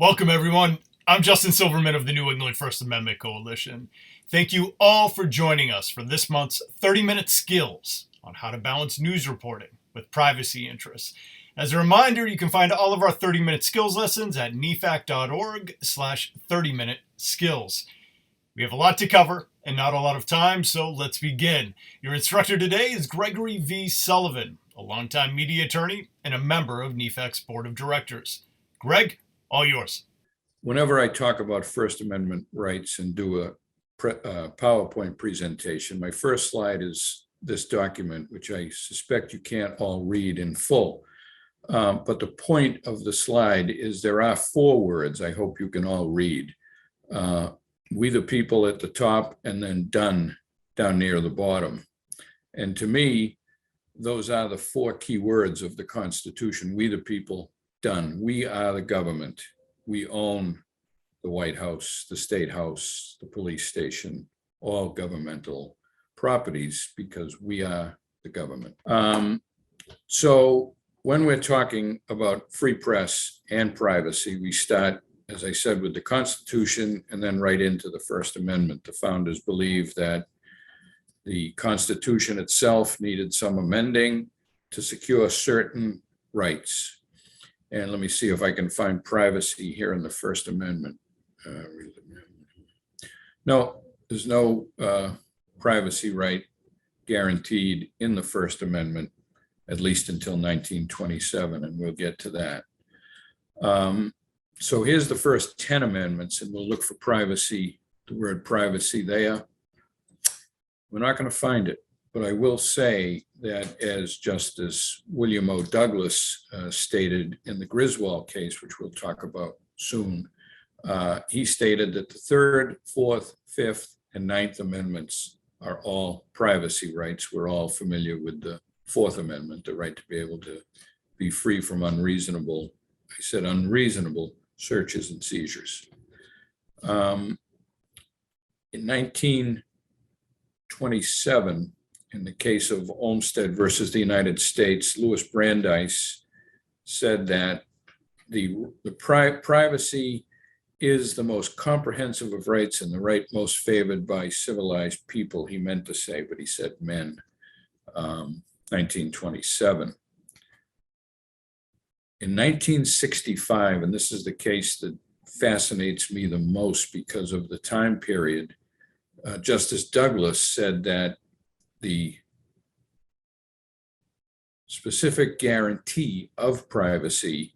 Welcome, everyone. I'm Justin Silverman of the New England First Amendment Coalition. Thank you all for joining us for this month's 30-minute skills on how to balance news reporting with privacy interests. As a reminder, you can find all of our 30-minute skills lessons at nefac.org/30-minute skills. We have a lot to cover and not a lot of time, so let's begin. Your instructor today is Gregory V. Sullivan, a longtime media attorney and a member of NEFAC's board of directors. Greg, all yours. Whenever I talk about First Amendment rights and do a PowerPoint presentation, my first slide is this document, which I suspect you can't all read in full. But the point of the slide is there are 4 words I hope you can all read. We the people at the top, and then done down near the bottom. And to me, those are the 4 key words of the Constitution. We the people, done. We are the government. We own the White House, the State House, the police station, all governmental properties because we are the government. So when we're talking about free press and privacy, we start, as I said, with the Constitution and then right into the First Amendment. The founders believed that the Constitution itself needed some amending to secure certain rights. And let me see if I can find privacy here in the First Amendment. No, there's no privacy right guaranteed in the First Amendment, at least until 1927, and we'll get to that. So here's the first 10 amendments, and we'll look for privacy, the word privacy there. We're not going to find it. But I will say that, as Justice William O. Douglas stated in the Griswold case, which we'll talk about soon, he stated that the 3rd, 4th, 5th, and 9th Amendments are all privacy rights. We're all familiar with the 4th Amendment, the right to be able to be free from unreasonable searches and seizures. In 1927, in the case of Olmsted versus the United States, Louis Brandeis said that the privacy is the most comprehensive of rights and the right most favored by civilized people. He meant to say, but he said men. 1927. In 1965, and this is the case that fascinates me the most because of the time period, Justice Douglas said that the specific guarantee of privacy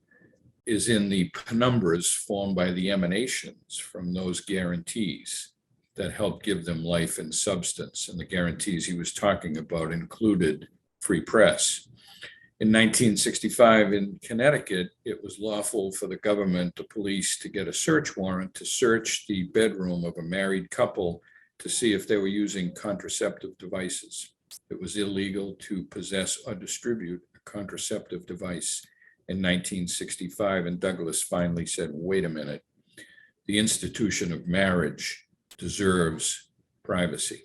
is in the penumbras formed by the emanations from those guarantees that help give them life and substance. And the guarantees he was talking about included free press. In 1965 in Connecticut, it was lawful for the government, the police, to get a search warrant to search the bedroom of a married couple to see if they were using contraceptive devices. It was illegal to possess or distribute a contraceptive device in 1965, and Douglas finally said, wait a minute, the institution of marriage deserves privacy.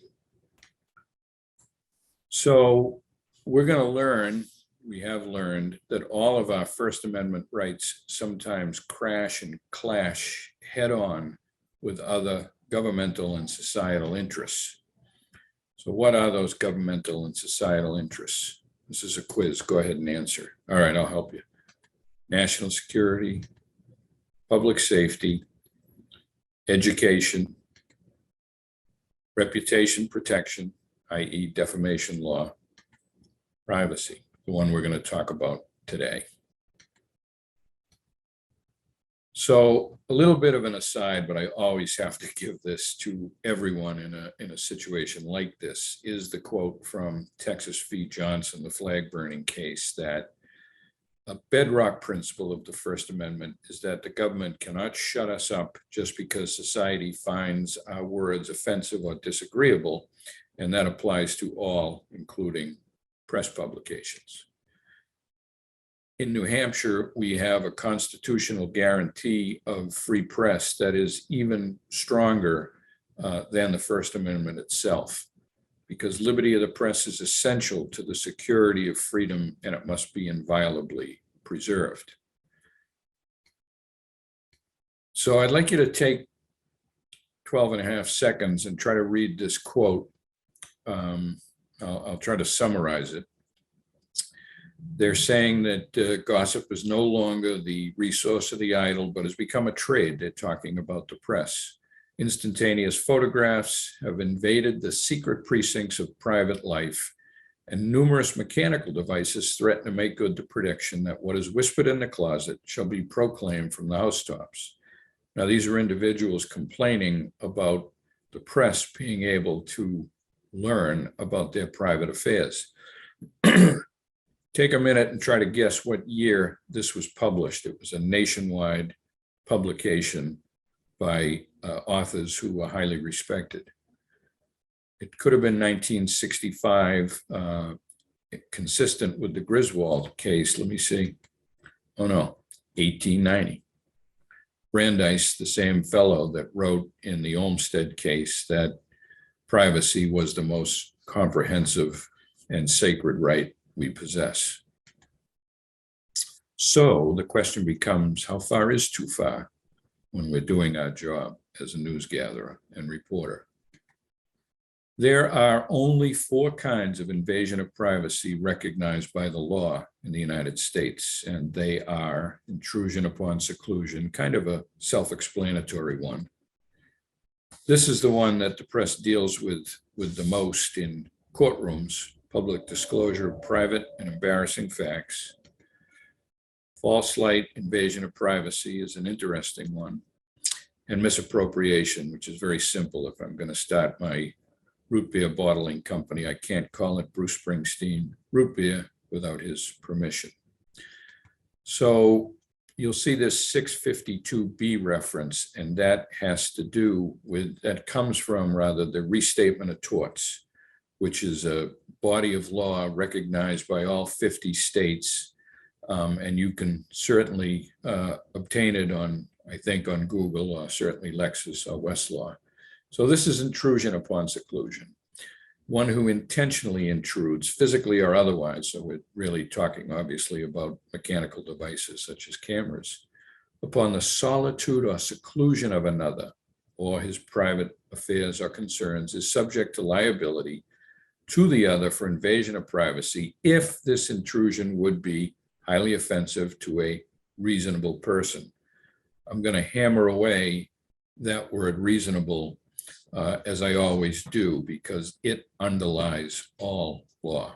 So we're going to learn, we have learned, that all of our First Amendment rights sometimes crash and clash head on with other governmental and societal interests. So what are those governmental and societal interests? This is a quiz. Go ahead and answer. All right, I'll help you. National security, public safety, education, reputation protection, i.e. defamation law, privacy, the one we're going to talk about today. So a little bit of an aside, but I always have to give this to everyone in a situation like this, is the quote from Texas v. Johnson, the flag burning case, that a bedrock principle of the First Amendment is that the government cannot shut us up just because society finds our words offensive or disagreeable, and that applies to all, including press publications. In New Hampshire, we have a constitutional guarantee of free press that is even stronger than the First Amendment itself, because liberty of the press is essential to the security of freedom, and it must be inviolably preserved. So I'd like you to take 12 and a half seconds and try to read this quote. I'll try to summarize it. They're saying that gossip is no longer the resource of the idle, but has become a trade. They're talking about the press. Instantaneous photographs have invaded the secret precincts of private life, and numerous mechanical devices threaten to make good the prediction that what is whispered in the closet shall be proclaimed from the housetops. Now, these are individuals complaining about the press being able to learn about their private affairs. Take a minute and try to guess what year this was published. It was a nationwide publication by authors who were highly respected. It could have been 1965, consistent with the Griswold case. Let me see. Oh no, 1890. Brandeis, the same fellow that wrote in the Olmsted case that privacy was the most comprehensive and sacred right we possess. So the question becomes, how far is too far when we're doing our job as a news gatherer and reporter? There are only 4 kinds of invasion of privacy recognized by the law in the United States, and they are intrusion upon seclusion, kind of a self-explanatory one. This is the one that the press deals with the most in courtrooms: public disclosure of private and embarrassing facts. False light, invasion of privacy is an interesting one. And misappropriation, which is very simple. If I'm going to start my root beer bottling company, I can't call it Bruce Springsteen root beer without his permission. So you'll see this 652B reference, and that has to do with, that comes from rather the Restatement of Torts, which is a body of law recognized by all 50 states. And you can certainly obtain it on, I think, on Google, or certainly Lexis or Westlaw. So this is intrusion upon seclusion. One who intentionally intrudes, physically or otherwise, so we're really talking obviously about mechanical devices such as cameras, upon the solitude or seclusion of another or his private affairs or concerns, is subject to liability to the other for invasion of privacy if this intrusion would be highly offensive to a reasonable person. I'm going to hammer away that word reasonable, as I always do, because it underlies all law.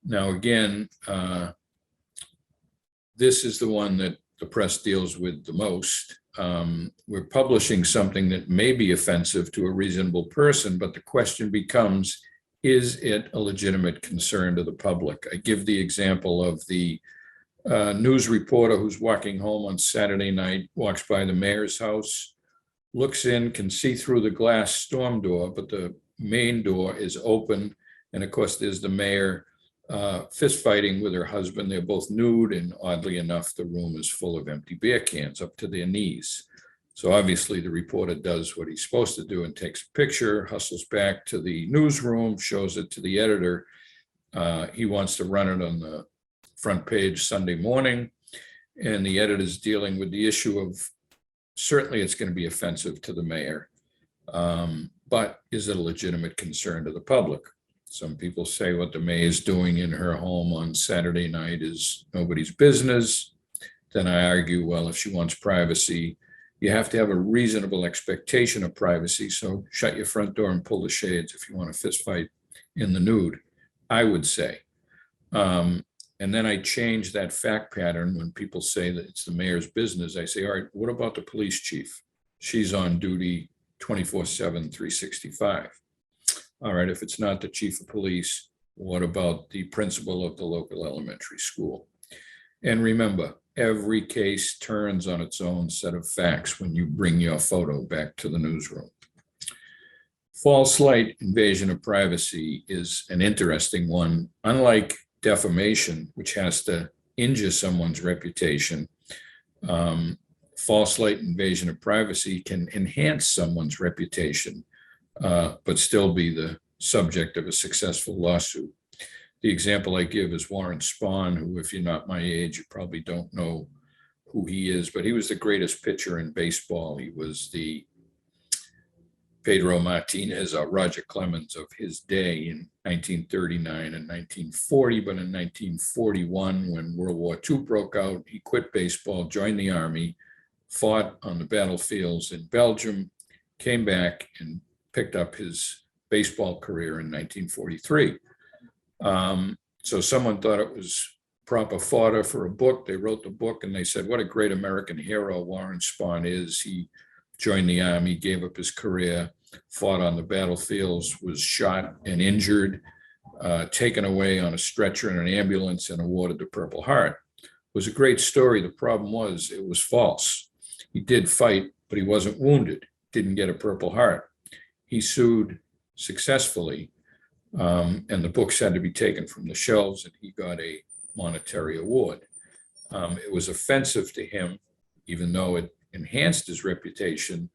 Now, again, this is the one that the press deals with the most. We're publishing something that may be offensive to a reasonable person, but the question becomes, is it a legitimate concern to the public? I give the example of the news reporter who's walking home on Saturday night, walks by the mayor's house, looks in, can see through the glass storm door, but the main door is open. And of course, there's the mayor fist fighting with her husband. They're both nude, and oddly enough, the room is full of empty beer cans up to their knees. So obviously the reporter does what he's supposed to do and takes a picture, hustles back to the newsroom, shows it to the editor. He wants to run it on the front page Sunday morning, and the editor's dealing with the issue of, certainly it's going to be offensive to the mayor, but is it a legitimate concern to the public? Some people say what the mayor is doing in her home on Saturday night is nobody's business. Then I argue, well, if she wants privacy, you have to have a reasonable expectation of privacy. So shut your front door and pull the shades if you want a fist fight in the nude, I would say. And then I change that fact pattern when people say that it's the mayor's business. I say, all right, what about the police chief? She's on duty 24/7, 365. All right, if it's not the chief of police, what about the principal of the local elementary school? And remember, every case turns on its own set of facts when you bring your photo back to the newsroom. False light, invasion of privacy, is an interesting one. Unlike defamation, which has to injure someone's reputation, false light, invasion of privacy can enhance someone's reputation, but still be the subject of a successful lawsuit. The example I give is Warren Spahn, who, if you're not my age, you probably don't know who he is, but he was the greatest pitcher in baseball. He was the Pedro Martinez or Roger Clemens of his day in 1939 and 1940. But in 1941, when World War II broke out, he quit baseball, joined the Army, fought on the battlefields in Belgium, came back and picked up his baseball career in 1943. So someone thought it was proper fodder for a book. They wrote the book and they said, what a great American hero Warren Spahn is. He joined the Army, gave up his career, fought on the battlefields, was shot and injured, taken away on a stretcher in an ambulance and awarded the Purple Heart. It was a great story. The problem was it was false. He did fight, but he wasn't wounded, didn't get a Purple Heart. He sued successfully, and the books had to be taken from the shelves, and he got a monetary award. It was offensive to him, even though it enhanced his reputation.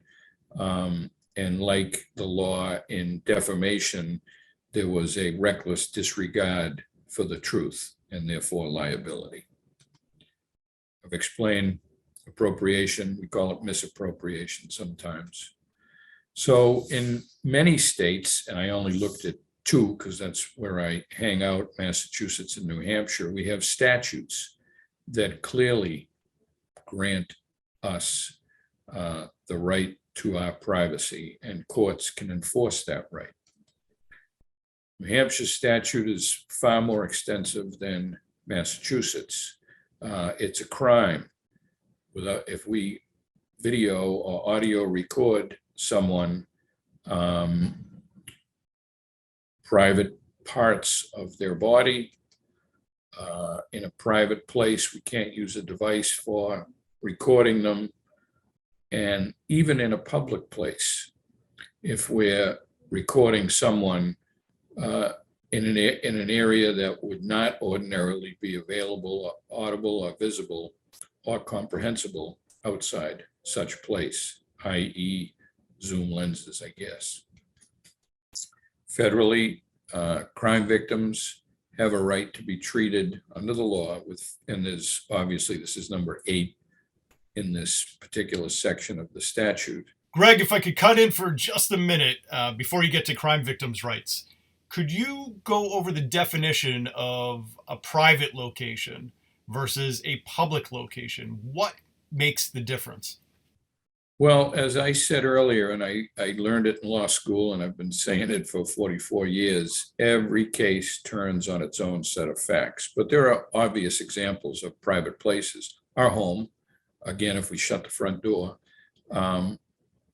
And like the law in defamation, there was a reckless disregard for the truth and therefore liability. I've explained appropriation. We call it misappropriation sometimes. So in many states, and I only looked at two because that's where I hang out, Massachusetts and New Hampshire, we have statutes that clearly grant us the right to our privacy, and courts can enforce that right. New Hampshire statute is far more extensive than Massachusetts. It's a crime if we video or audio record someone private parts of their body in a private place. We can't use a device for recording them. And even in a public place, if we're recording someone in an area that would not ordinarily be available, or audible, or visible, or comprehensible outside such place, i.e. zoom lenses, I guess. Federally, crime victims have a right to be treated under the law and there's obviously, this is number 8 in this particular section of the statute. Greg, if I could cut in for just a minute before you get to crime victims' rights, could you go over the definition of a private location versus a public location? What makes the difference? Well, as I said earlier, and I learned it in law school, and I've been saying it for 44 years, every case turns on its own set of facts. But there are obvious examples of private places. Our home, again, if we shut the front door,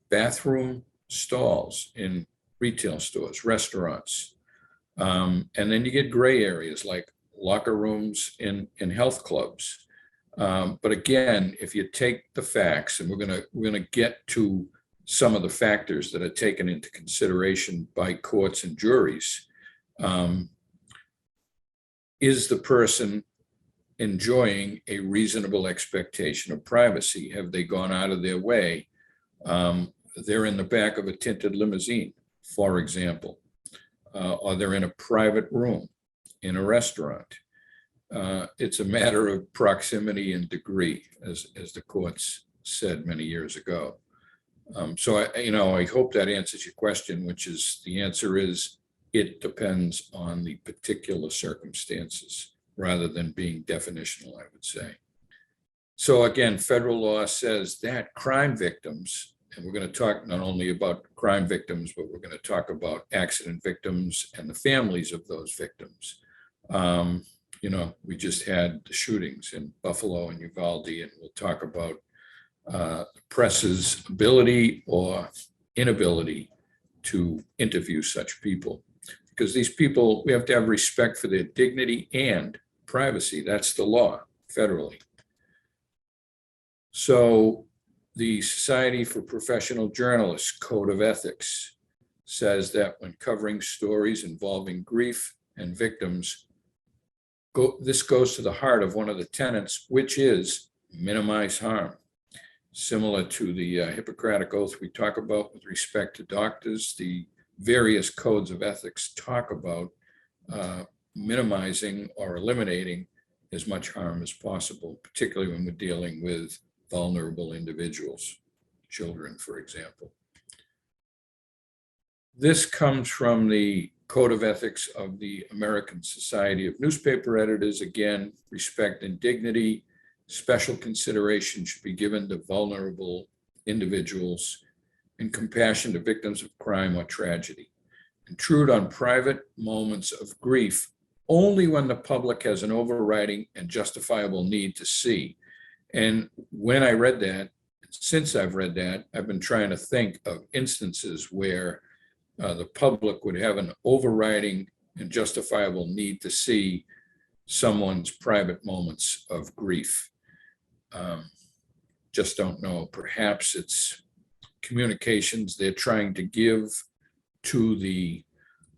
bathroom stalls in retail stores, restaurants. And then you get gray areas like locker rooms in health clubs. But again, if you take the facts, and we're gonna get to some of the factors that are taken into consideration by courts and juries, is the person enjoying a reasonable expectation of privacy? Have they gone out of their way? They're in the back of a tinted limousine, for example, or they're in a private room in a restaurant. It's a matter of proximity and degree, as the courts said many years ago. So I hope that answers your question, which is, the answer is, it depends on the particular circumstances rather than being definitional, I would say. So again, federal law says that crime victims, and we're going to talk not only about crime victims, but we're going to talk about accident victims and the families of those victims. We just had the shootings in Buffalo and Uvalde, and we'll talk about the press's ability or inability to interview such people. Because these people, we have to have respect for their dignity and privacy. That's the law federally. So the Society for Professional Journalists Code of Ethics says that when covering stories involving grief and victims, this goes to the heart of one of the tenets, which is minimize harm. Similar to the Hippocratic Oath we talk about with respect to doctors, the various codes of ethics talk about minimizing or eliminating as much harm as possible, particularly when we're dealing with vulnerable individuals, children, for example. This comes from the Code of Ethics of the American Society of Newspaper Editors. Again, respect and dignity. Special consideration should be given to vulnerable individuals and compassion to victims of crime or tragedy. Intrude on private moments of grief only when the public has an overriding and justifiable need to see. And when I read that, since I've read that, I've been trying to think of instances where the public would have an overriding and justifiable need to see someone's private moments of grief. Just don't know. Perhaps it's communications they're trying to give to the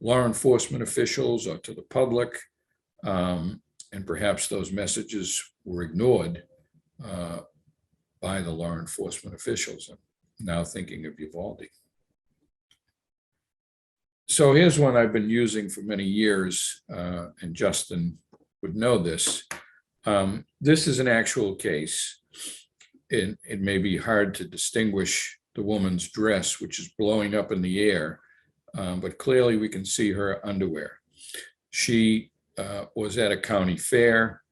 law enforcement officials or to the public, and perhaps those messages were ignored by the law enforcement officials. I'm now thinking of Uvalde. So here's one I've been using for many years, and Justin would know this. This is an actual case. It may be hard to distinguish the woman's dress, which is blowing up in the air, but clearly we can see her underwear. She was at a county fair.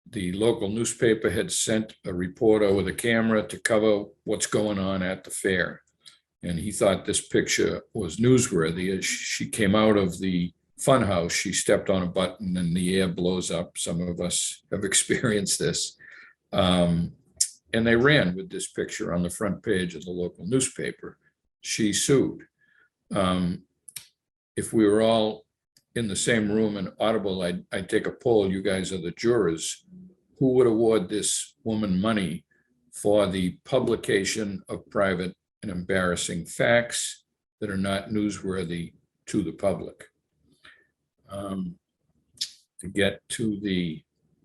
The local newspaper had sent a reporter with a camera to cover what's going on at the fair. And he thought this picture was newsworthy. As she came out of the funhouse, she stepped on a button and the air blows up. Some of us have experienced this. And they ran with this picture on the front page of the local newspaper. She sued. If we were all in the same room and audible, I'd take a poll. You guys are the jurors. Who would award this woman money for the publication of private and embarrassing facts that are not newsworthy to the public? To get to the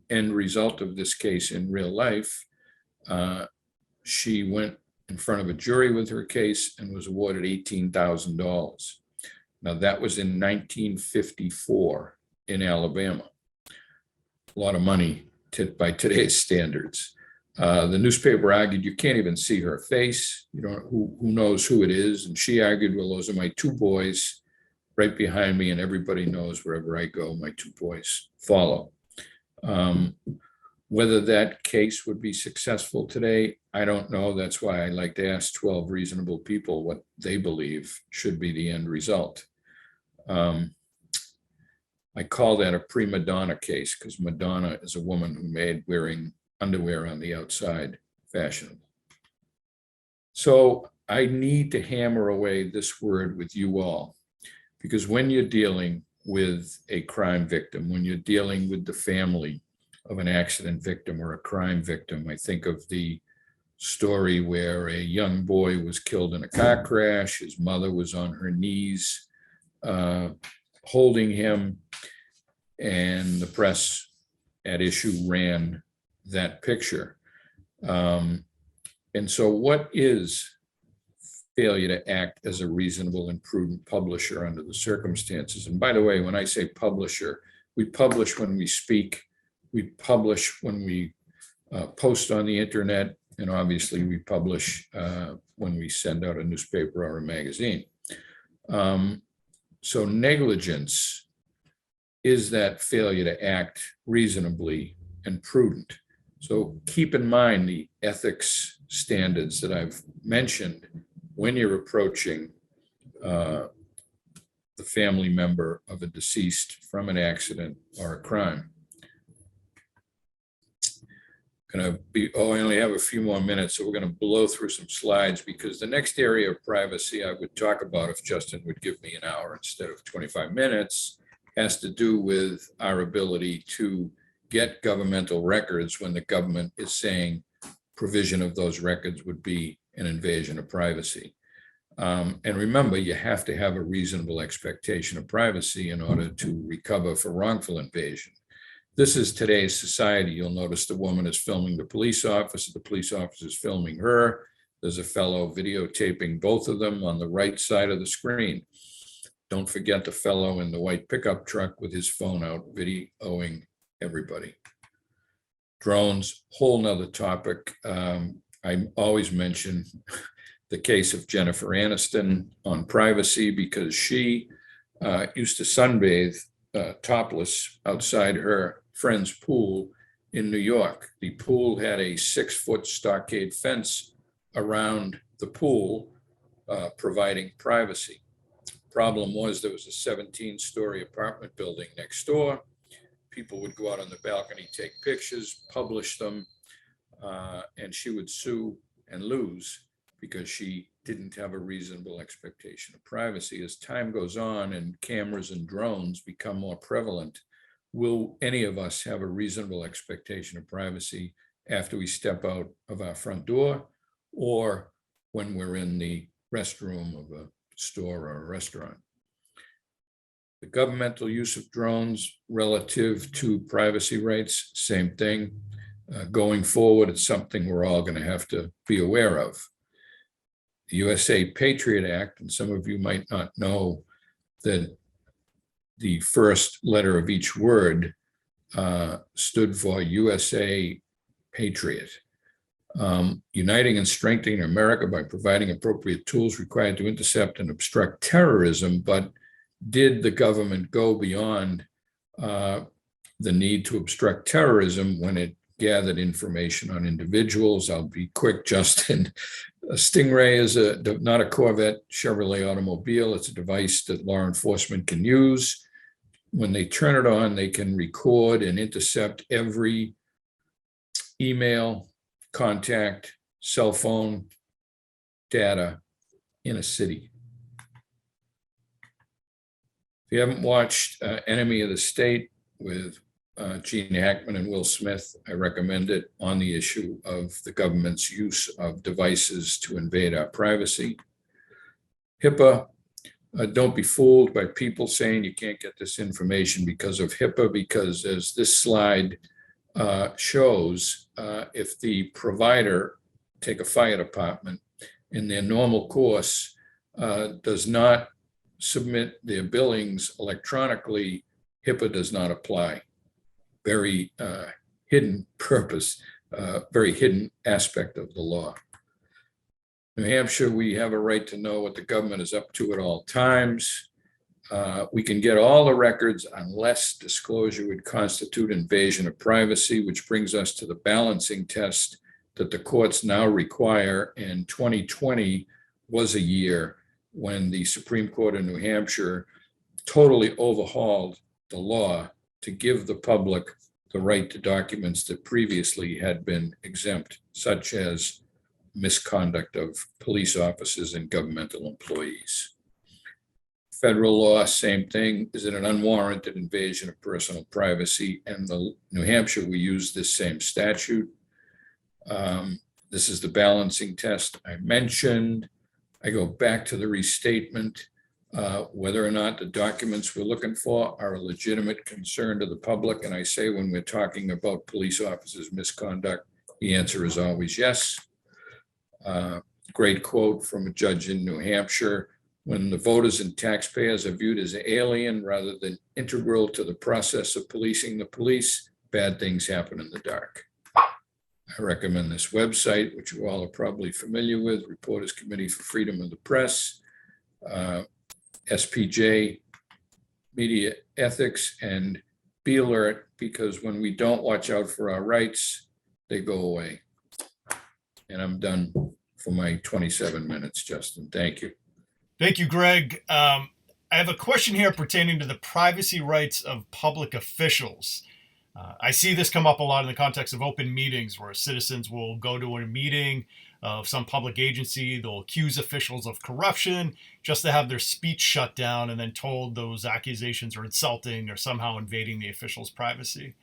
end result of this case in real life, she went in front of a jury with her case and was awarded $18,000. Now that was in 1954 in Alabama. A lot of money by today's standards. The newspaper argued you can't even see her face. You don't, who knows who it is? And she argued, well, those are my two boys right behind me, and everybody knows wherever I go, my two boys follow. Whether that case would be successful today, I don't know. That's why I like to ask 12 reasonable people what they believe should be the end result. I call that a prima donna case because Madonna is a woman who made wearing underwear on the outside fashionable. So I need to hammer away this word with you all, because when you're dealing with a crime victim, when you're dealing with the family of an accident victim or a crime victim, I think of the story where a young boy was killed in a car crash. His mother was on her knees holding him, and the press at issue ran that picture. And so what is failure to act as a reasonable and prudent publisher under the circumstances? And by the way, when I say publisher, we publish when we speak, we publish when we post on the internet, and obviously we publish when we send out a newspaper or a magazine. So negligence is that failure to act reasonably and prudent. So keep in mind the ethics standards that I've mentioned when you're approaching the family member of a deceased from an accident or a crime. I only have a few more minutes, so we're going to blow through some slides, because the next area of privacy I would talk about, if Justin would give me an hour instead of 25 minutes, has to do with our ability to get governmental records when the government is saying provision of those records would be an invasion of privacy. And remember, you have to have a reasonable expectation of privacy in order to recover for wrongful invasion. This is today's society. You'll notice the woman is filming the police officer is filming her. There's a fellow videotaping both of them on the right side of the screen. Don't forget the fellow in the white pickup truck with his phone out videoing everybody. Drones, whole nother topic. I always mention the case of Jennifer Aniston on privacy because she used to sunbathe topless outside her friend's pool in New York. The pool had a 6-foot stockade fence around the pool, providing privacy. Problem was there was a 17-story apartment building next door. People would go out on the balcony, take pictures, publish them, and she would sue and lose because she didn't have a reasonable expectation of privacy. As time goes on and cameras and drones become more prevalent, will any of us have a reasonable expectation of privacy after we step out of our front door or when we're in the restroom of a store or a restaurant? The governmental use of drones relative to privacy rights, same thing. Going forward, it's something we're all going to have to be aware of. The USA PATRIOT Act, and some of you might not know that the first letter of each word stood for USA Patriot. Uniting and strengthening America by providing appropriate tools required to intercept and obstruct terrorism. But did the government go beyond the need to obstruct terrorism when it gathered information on individuals? I'll be quick, Justin. A Stingray is not a Corvette Chevrolet automobile. It's a device that law enforcement can use. When they turn it on, they can record and intercept every email, contact, cell phone data in a city. If you haven't watched Enemy of the State with Gene Hackman and Will Smith, I recommend it, on the issue of the government's use of devices to invade our privacy. HIPAA, don't be fooled by people saying you can't get this information because of HIPAA, because as this slide shows, if the provider, take a fire department, in their normal course does not submit their billings electronically, HIPAA does not apply. Very hidden purpose, very hidden aspect of the law. New Hampshire, we have a right to know what the government is up to at all times. We can get all the records unless disclosure would constitute invasion of privacy, which brings us to the balancing test that the courts now require. And 2020 was a year when the Supreme Court of New Hampshire totally overhauled the law to give the public the right to documents that previously had been exempt, such as misconduct of police officers and governmental employees. Federal law, same thing. Is it an unwarranted invasion of personal privacy? And the New Hampshire, we use this same statute. This is the balancing test I mentioned. I go back to the restatement. Whether or not the documents we're looking for are a legitimate concern to the public. And I say when we're talking about police officers' misconduct, the answer is always yes. Great quote from a judge in New Hampshire: when the voters and taxpayers are viewed as alien rather than integral to the process of policing the police, bad things happen in the dark. I recommend this website, which you all are probably familiar with, Reporters Committee for Freedom of the Press, SPJ, Media Ethics, and Be Alert, because when we don't watch out for our rights, they go away. And I'm done for my 27 minutes, Justin. Thank you. Thank you, Greg. I have a question here pertaining to the privacy rights of public officials. I see this come up a lot in the context of open meetings where citizens will go to a meeting of some public agency. They'll accuse officials of corruption just to have their speech shut down and then told those accusations are insulting or somehow invading the official's privacy.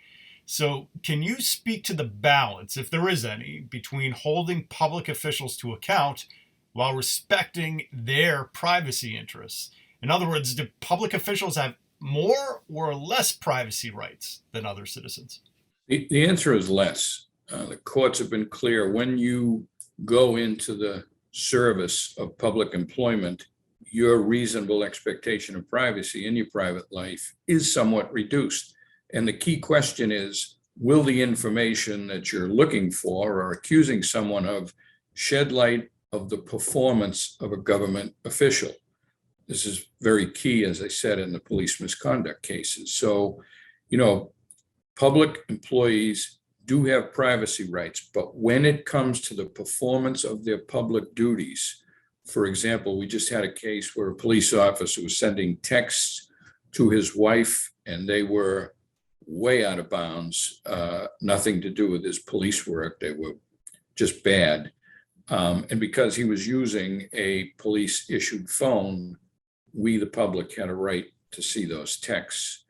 So can you speak to the balance, if there is any, between holding public officials to account while respecting their privacy interests? In other words, do public officials have more or less privacy rights than other citizens? The answer is less. The courts have been clear. When you go into the service of public employment, your reasonable expectation of privacy in your private life is somewhat reduced. And the key question is, will the information that you're looking for or accusing someone of shed light of the performance of a government official? This is very key, as I said, in the police misconduct cases. So, public employees do have privacy rights, but when it comes to the performance of their public duties, for example, we just had a case where a police officer was sending texts to his wife and they were way out of bounds, nothing to do with his police work. They were just bad. And because he was using a police issued phone, we, the public, had a right to see those texts.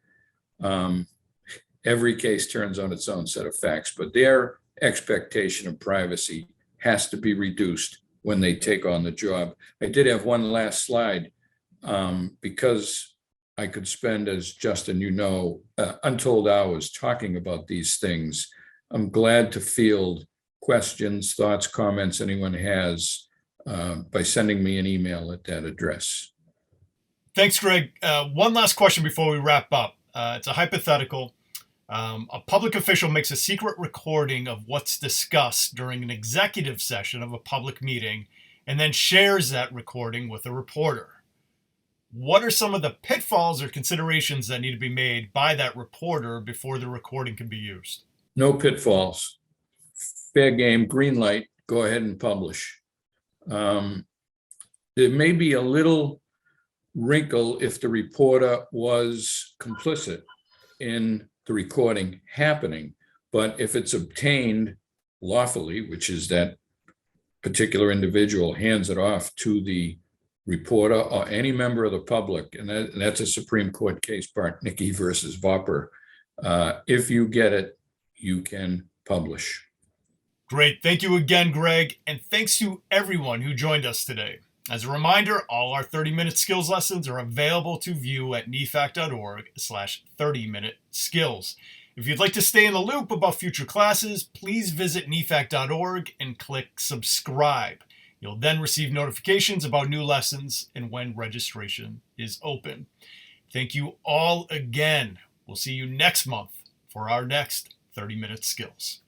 Every case turns on its own set of facts, but their expectation of privacy has to be reduced when they take on the job. I did have one last slide because I could spend, as Justin, untold hours talking about these things. I'm glad to field questions, thoughts, comments anyone has by sending me an email at that address. Thanks, Greg. One last question before we wrap up. It's a hypothetical. A public official makes a secret recording of what's discussed during an executive session of a public meeting and then shares that recording with a reporter. What are some of the pitfalls or considerations that need to be made by that reporter before the recording can be used? No pitfalls. Fair game, green light, go ahead and publish. There may be a little wrinkle if the reporter was complicit in the recording happening, but if it's obtained lawfully, which is that particular individual hands it off to the reporter or any member of the public, and that's a Supreme Court case, Nackey versus Vopper. If you get it, you can publish. Great. Thank you again, Greg. And thanks to everyone who joined us today. As a reminder, all our 30-minute skills lessons are available to view at nefac.org/30-minute-skills. If you'd like to stay in the loop about future classes, please visit nefac.org and click subscribe. You'll then receive notifications about new lessons and when registration is open. Thank you all again. We'll see you next month for our next 30-minute skills.